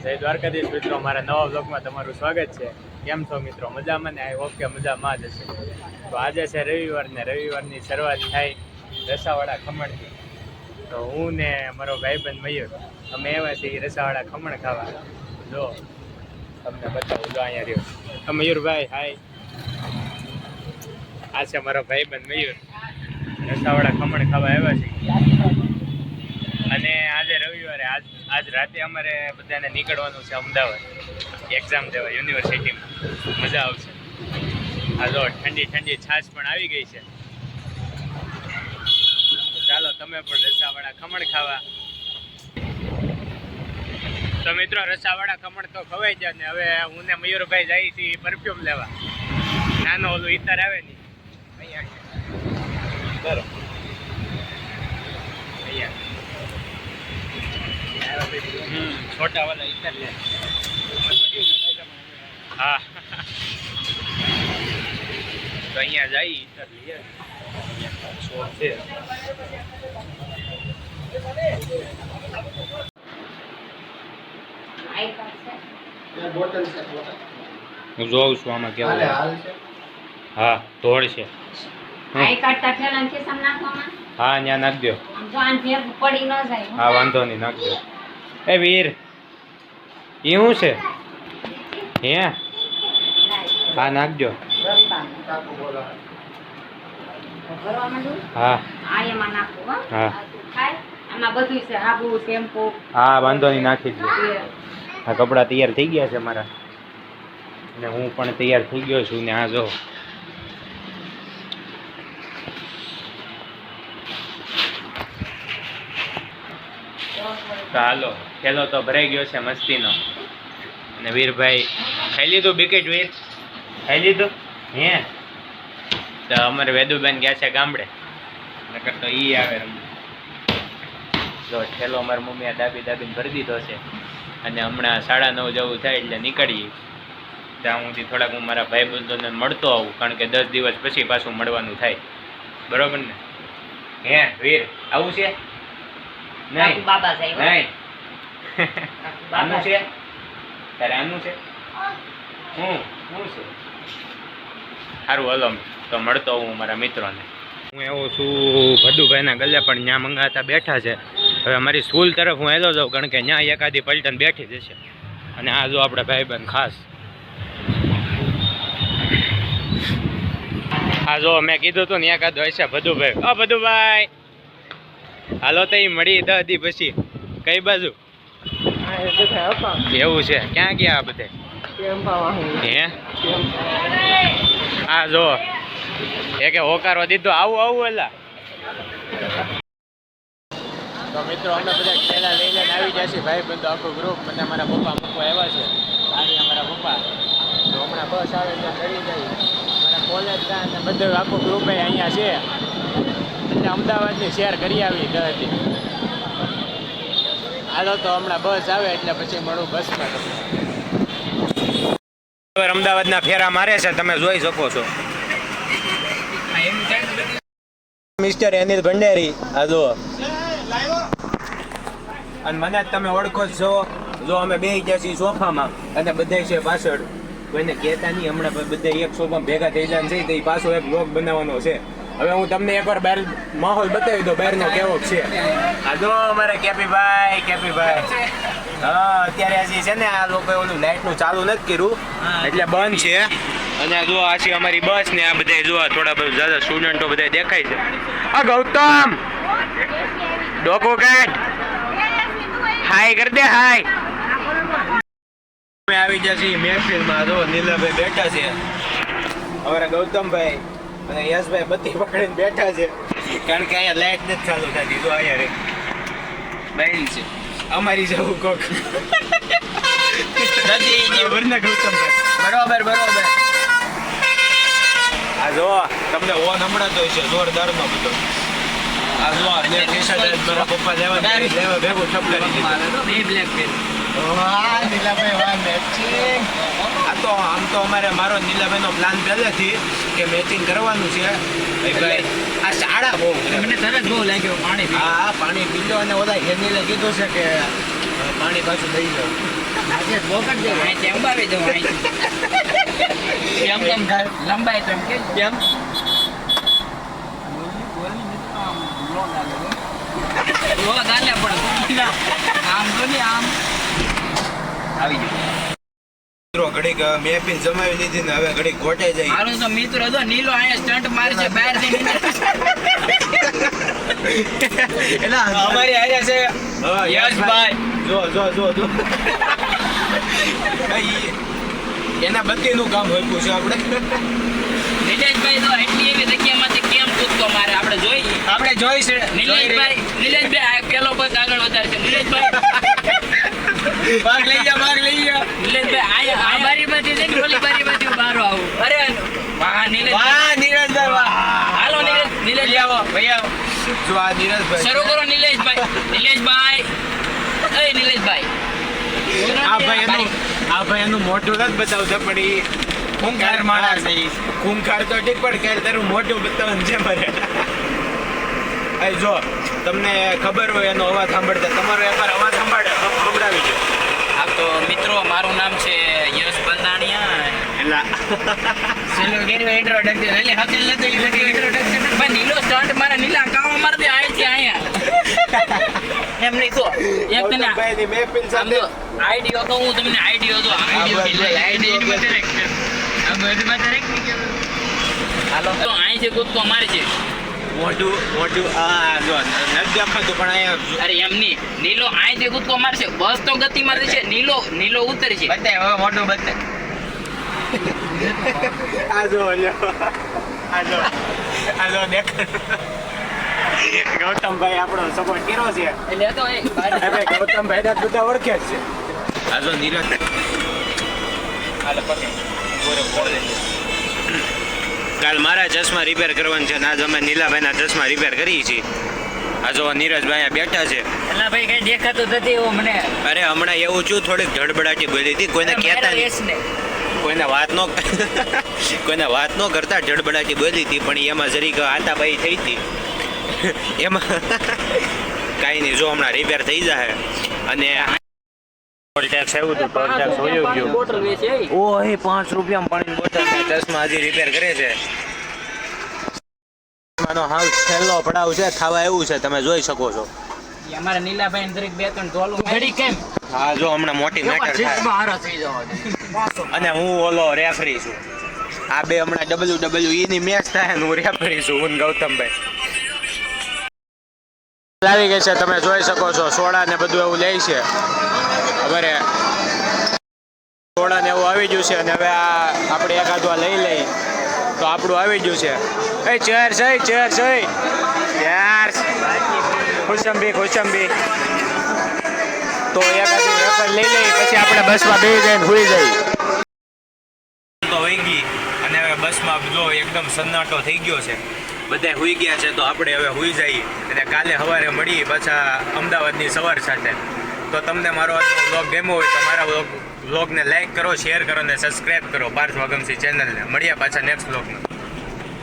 જય દ્વારકાધીશ મિત્રો, મારા નવા બ્લોગમાં તમારું સ્વાગત છે. કેમ છો મિત્રો? મજામાં ને? આઈ હોપ કે મજામાં જ હશે. તો આજે છે રવિવાર ને રવિવારની શરૂઆત થાય રસાવાળા ખમણથી. તો હું ને મારો ભાઈબંધ મયુર અમે આવ્યા છીએ રસાવાળા ખમણ ખાવા. જો તમને બતાવું, જો અહીંયા રહ્યો મયુરભાઈ, હાય. આ છે મારો ભાઈબંધ મયુર, રસાવાળા ખમણ ખાવા આવ્યા છે. અને આજે રવિવારે આજ રાતે અમારે બધાને નીકળવાનું છે અમદાવાદ એક્ઝામ દેવા યુનિવર્સિટીમાં. મજા આવશે. આ જો ઠંડી ઠંડી છાશ પણ આવી ગઈ છે. તો ચાલો તમે પણ રસાવાળા ખમણ ખાવા. તો મિત્રો, રસાવાળા ખમણ તો ખવાઈ જાય ને હવે હું ને મયુરભાઈ જઈએ છીએ પરફ્યુમ લેવા. નાનો ઓલું ઇતર આવે ને અહીંયા બરો અહીંયા छोटा वाला इधर ले। हाँ तो અહીંયા જઈ ઇધર લઈએ. શોપ છે. હું જોઉં છું આમાં કેવું. હા ધોળ છે. હા ત્યાં નાખ દો. હા વાંધો નહીં, નાખ દો. એ વીર, એ શું છે? હે હા નાખજો. હા હા વાંધો નહીં, નાખી દો. આ કપડાં તૈયાર થઈ ગયા છે મારા, અને હું પણ તૈયાર થઈ ગયો છું ને. આ જો હાલો, ખેલો તો ભરાઈ ગયો છે મસ્તીનો. અને વીરભાઈ ખાઈ લીધું બિકેટ? વીર ખાઈ લીધું? હે તો અમારે વેદુબેન ગયા છે ગામડે, નકર તો ઈ આવે રમવા. જો ઠેલો અમારી મમ્મીએ દાબીને ભરી દીધો છે. અને હમણાં 9:30 જેવું થાય એટલે નીકળીએ. ત્યાં સુધી થોડાક હું મારા ભાઈબંધોને મળતો આવું, કારણ કે 10 દિવસ પછી પાછું મળવાનું થાય. બરોબર ને? હે વીર આવું છે? નહીં બાબા સાહેબ, નહીં આનું છે. તારે આનું છે? શું છે? સારું હલો, તો મળતો હું મારા મિત્રોને. હું એવો છું ભદુભાઈના ગલે, પણ ત્યાં મંગાતા બેઠા છે. હવે અમારી સ્કૂલ તરફ હું હેલો જાઉં, કારણ કે ત્યાં એકાદી પલટન બેઠી જશે. અને આ જો આપણે ભાઈબંધ ખાસ. આ જો મેં કીધું હતું ને એકાદો હશે ભદુભાઈ. ઓ ભદુભાઈ હાલો તો મળી 10 દી પછી. કઈ બાજુ? એવું છે? ક્યાં ગયા આ બધે? હે આ જો કે હોકારો દીધો. આવું એલા. તો મિત્રો, અમે બધા ખેલા લઈ લઈને આવી ગયા છીએ ભાઈ બંધો આખું ગ્રુપ. મને મારા પપ્પા મૂકવા આવ્યા છે. આજે અમારા પપ્પા તો હમણાં બસ આવે એટલે ચડી જાય. મારા કોલેજ અને બધું આખું ગ્રુપ અહીંયા છે. એટલે અમદાવાદની શેર કરી આવી 10 દી. હાલો તો હમણાં બસ આવે એટલે પછી મળું બસમાં. અમદાવાદના ફેરા મારે છે, તમે જોઈ શકો છો. મિસ્ટર અનિલ ભંડારી આ જો. અને મને તમે ઓળખો છો. જો અમે બેસી ગયા છીએ સોફામાં અને બધા છે પાછળ. કોઈને કહેતા નહીં. હમણાં બધા એક સોફામાં ભેગા થઈ જાય છે. તો એ પાછો એક બ્લોગ બનાવવાનો છે. હવે હું તમને એકવાર બહાર માહોલ બતાવી દઉં બહારનો કેવો છે. આ જો અમારે કેપીભાઈ. હા અત્યારે હજી છે ને આ લોકોએ ઓલું લાઇટનું ચાલુ નથી કર્યું એટલે બંધ છે. અને જો આ છે અમારી બસ ને. આ બધા જો થોડા બહુ જ્યાદા સ્ટુડન્ટો બધા દેખાય છે. આ ગૌતમ ડોકો કાઢ, હાય કર દે, હાય. અમે આવી ગયા છીએ મહેફિલમાં. જો નીલાભાઈ બેઠા છે, અમારા ગૌતમભાઈ અને યશભાઈ બત્તી પકડીને બેઠા છે, કારણ કે અહીંયા લાઈટ નથી ચાલુ થતી. જો અહીંયા રે બાઈ છે અમારી જવું કોક બરોબર. આ જો તમને ઓન હમણાં તો છે જોરદાર નો બધો. આ જો મારા પપ્પા લેવા ભેગું ઠપકારી આ તો આમ તો મારો નીલાભાઈ નો પ્લાન પહેલેથી કે મેચિંગ કરવાનું છે. આ શાળા બહુ મને તરત બહુ લાગ્યો પાણી. હા પાણી પીજો. અને ઓલા હેનીલે કીધું છે કે પાણી પાછું દઈ જાવ આજે બોકટ દે અહીં અંબાવી દઉં અહીં કેમ કેમ થાય લંબાઈ તો એમ કે કેમ રો દાલે પણ આમ તો નહીં આમ આવી ગયું મિત્રો ઘડીક મેં જમાવી લીધી ને હવે ઘડીક ગોટાઈ જાય મારો તો મિત્ર હતો નીલો અહીંયા સ્ટન્ટ મારશે બહાર થી એટલે અમારી આર્યા છે યશભાઈ જો એના બત્તીનું કામ હોય છે આપણે નિલેશભાઈ તો એટલી એવી જગ્યામાંથી કેમ કૂદકો મારે આપણે જોઈએ આપણે જોઈશું નિલેશભાઈ આ પેલો કોઈ આગળ વધારશે નિલેશભાઈ ભાગ લઈ ગયા નિલેશભાઈ આ બારીમાંથી છે કે ઓલી બારીમાંથી બારો આવું અરે વાહ નિલેશભાઈ વાહ નીરજભાઈ વાહ હાલો નિલેશ આવો ભાઈ આવો જો આ નીરજભાઈ શરૂ કરો નિલેશભાઈ એ નિલેશભાઈ આ ભાઈ એનું મોઢું નથી બતાવતા પણ એ ખૂંખાર માણસ છે ઈ. ખૂંખાર તો ઠીક પણ ક્યારે તારું મોઢું બતાવવાનું છે મારે અહીં જો તમને ખબર હોય એનો અવાજ સાંભળતા તમારો એકવાર અવાજ સંભળાવી દો આપ તો મિત્રો મારું નામ છે યશ બંદાણીયા એલા સેલો ગેરવે ઇન્ટ્રોડક્શન એટલે હાકેલ નતો ઇન્ટ્રોડક્શન ભાઈ નીલો સ્ટન્ટ મારા નીલા કામ માર દે આય છે આયા એમ નહીં તો એક તને ભાઈની મહેફિલ આમ સાથે તો આઈડિયો તો હું તમને આઈડિયો તો આઈડિયો હાલો તો આય છે કૂદકો મારે છે મોઢું આ જો નથી દેખાતું પણ અહીંયા અરે એમ નહીં નીલો આય છે કૂદકો મારશે બસ તો ગતિ મારે છે નીલો ઉતરશે બતાય હવે મોટું બતાય આ જો દેખ ગૌતમભાઈ આપણો સપોર્ટ કર્યો છે એટલે તો એ હવે ગૌતમભાઈ ના બધા ઓળખે જ છે આ જો નીરજ કાલ મારા ચશ્મા રિપેર કરવાનું છે ને આજ અમે નીલાભાઈના ચશ્મા રિપેર કરીએ છીએ આ જો નીરજભાઈ અહીંયા બેઠા છે એલા ભાઈ કઈ દેખાતું નથી એવું મને અરે હમણાં એવું છું થોડીક ધડબડાટી બોલી હતી કોઈને કહેતા નહીં કોઈને વાત ન કરતા ધડબડાટી બોલી હતી પણ એમાં જરીક આતાબાઈ થઈ હતી એમાં કાંઈ નહીં જો હમણાં રિપેર થઈ જાય અને ટોલ ટેક્સ આવ્યું હતું ટોલ ટેક્સ હોયું ગયું બોટલ વેચે ઓહે 5 રૂપિયામાં પાણીની બોટલ ચશ્મા હજી રિપેર કરે છે માનો હાલ છેલ્લો પડાવ છે ખાવા એવું છે તમે જોઈ શકો છો અમારા નીલાભાઈ ને દરેક બે ત્રણ ઢોલું ઘડી કેમ હા જો હમણાં મોટી મેટર થાય હારા થઈ જવા દે અને હું ઓલો રેફરી છું આ બે હમણાં WWE ની મેચ થાય ને હું રેફરી છું હું ગૌતમભાઈ આવી ગઈ છે તમે જોઈ શકો છો સોડા ને બધું એવું લે છે અમારે સોડા ને એવું આવી ગયું છે અને હવે આ આપણે એકાદવા લઈ લઈ તો આપણું આવી ગયું છે એ ચેર ખુશંબી તો એકાદી વેફર લઈ લઈ પછી આપણે બસમાં બેસી જઈને સુઈ જઈએ તો હોઈ ગઈ અને હવે બસમાં જો એકદમ સન્નાટો થઈ ગયો છે બધા સુઈ ગયા છે તો આપણે હવે સુઈ જઈએ અને કાલે સવારે મળીએ પાછા અમદાવાદની સવાર સાથે તો તમને મારો આજનો વ્લોગ ગમ્યો હોય તો મારા વ્લોગને લાઈક કરો શેર કરો અને સબસ્ક્રાઈબ કરો પાર્થ વાગમસી ચેનલને મળીએ પાછા નેક્સ્ટ વ્લોગમાં